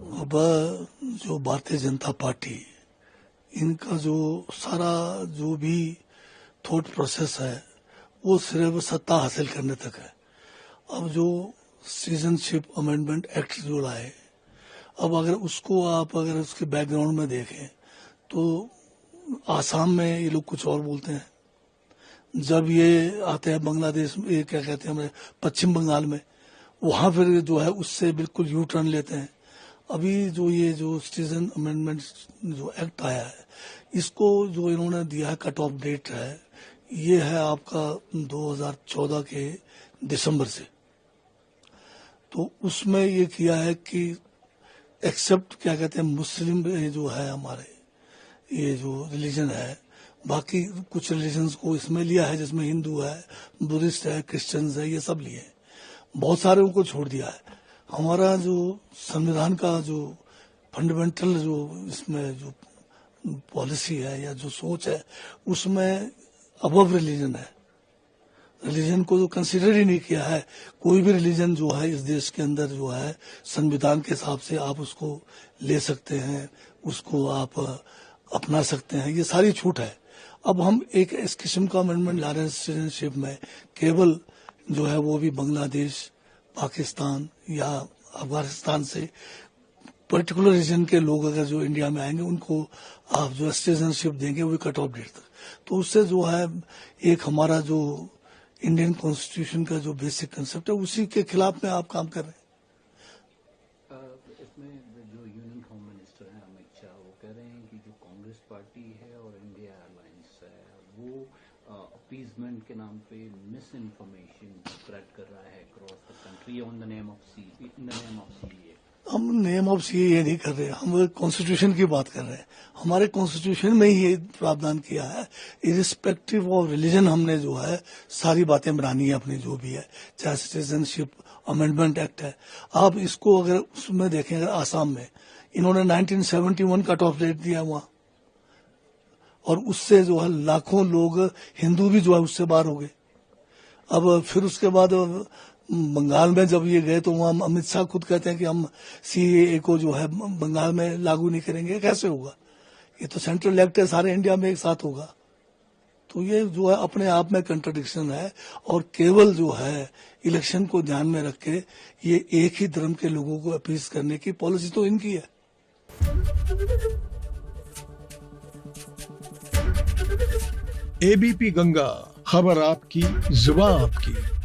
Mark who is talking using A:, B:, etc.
A: अब जो भारतीय जनता पार्टी, इनका जो सारा जो भी थॉट प्रोसेस है वो सिर्फ सत्ता हासिल करने तक है। अब जो सिटीजनशिप अमेंडमेंट एक्ट जो लाए, अब अगर उसको आप अगर उसके बैकग्राउंड में देखें तो आसाम में ये लोग कुछ और बोलते हैं, जब ये आते हैं बांग्लादेश में, ये क्या कहते हैं हमारे पश्चिम बंगाल में, वहां फिर जो है उससे बिल्कुल यू टर्न लेते हैं। अभी जो ये जो सिटीजन अमेंडमेंट जो एक्ट आया है, इसको जो इन्होंने दिया है कट ऑफ डेट है, ये है आपका 2014 के दिसंबर से। तो उसमें ये किया है कि एक्सेप्ट क्या कहते हैं मुस्लिम ये जो है हमारे ये जो रिलीजन है, बाकी कुछ रिलीजन्स को इसमें लिया है, जिसमें हिंदू है, बुद्धिस्ट है, क्रिश्चियंस है, ये सब लिए हैं। बहुत सारे को छोड़ दिया है। हमारा जो संविधान का जो फंडामेंटल जो इसमें जो पॉलिसी है या जो सोच है, उसमें अबव रिलीजन है। रिलीजन को तो कंसिडर ही नहीं किया है। कोई भी रिलीजन जो है इस देश के अंदर जो है संविधान के हिसाब से आप उसको ले सकते हैं, उसको आप अपना सकते हैं, ये सारी छूट है। अब हम एक इस किस्म का अमेंडमेंट ला रहे हैं सिटीजनशिप में, केवल जो है वो भी बांग्लादेश, पाकिस्तान या अफगानिस्तान से पर्टिकुलर रीजन के लोग अगर जो इंडिया में आएंगे उनको आप जो सिटीजनशिप देंगे वो कट ऑफ डेट तक। तो उससे जो है एक हमारा जो इंडियन कॉन्स्टिट्यूशन का जो बेसिक कंसेप्ट है उसी के खिलाफ में आप काम कर रहे हैं।
B: इसमें जो यूनियन होम मिनिस्टर हैं अमित शाह, वो कह रहे हैं कि जो कांग्रेस पार्टी है और इंडिया अलायंस है वो अपीजमेंट के नाम पे मिस इन्फॉर्मेशन स्प्रेड कर रहा है across the country in the name of CAA.
A: हम नेम ऑफ सीए ये नहीं कर रहे, हम कॉन्स्टिट्यूशन की बात कर रहे हैं। हमारे कॉन्स्टिट्यूशन में ही ये प्रावधान किया है, इरिस्पेक्टिव ऑफ रिलीजन हमने जो है सारी बातें बनानी है अपनी जो भी है, चाहे सिटीजनशिप अमेंडमेंट एक्ट है। आप इसको अगर उसमें देखें, अगर आसाम में इन्होंने 1971 कट ऑफ डेट दिया वहां, और उससे जो है लाखों लोग हिंदू भी जो है उससे बाहर हो गए। अब फिर उसके बाद बंगाल में जब ये गए तो वहां अमित शाह खुद कहते हैं कि हम सीएए को जो है बंगाल में लागू नहीं करेंगे। कैसे होगा? ये तो सेंट्रल एक्ट है, सारे इंडिया में एक साथ होगा। तो ये जो है अपने आप में कंट्राडिक्शन है, और केवल जो है इलेक्शन को ध्यान में रख के ये एक ही धर्म के लोगों को अपीज करने की पॉलिसी तो इनकी है।
C: एबीपी गंगा, खबर आपकी, जुबान आपकी।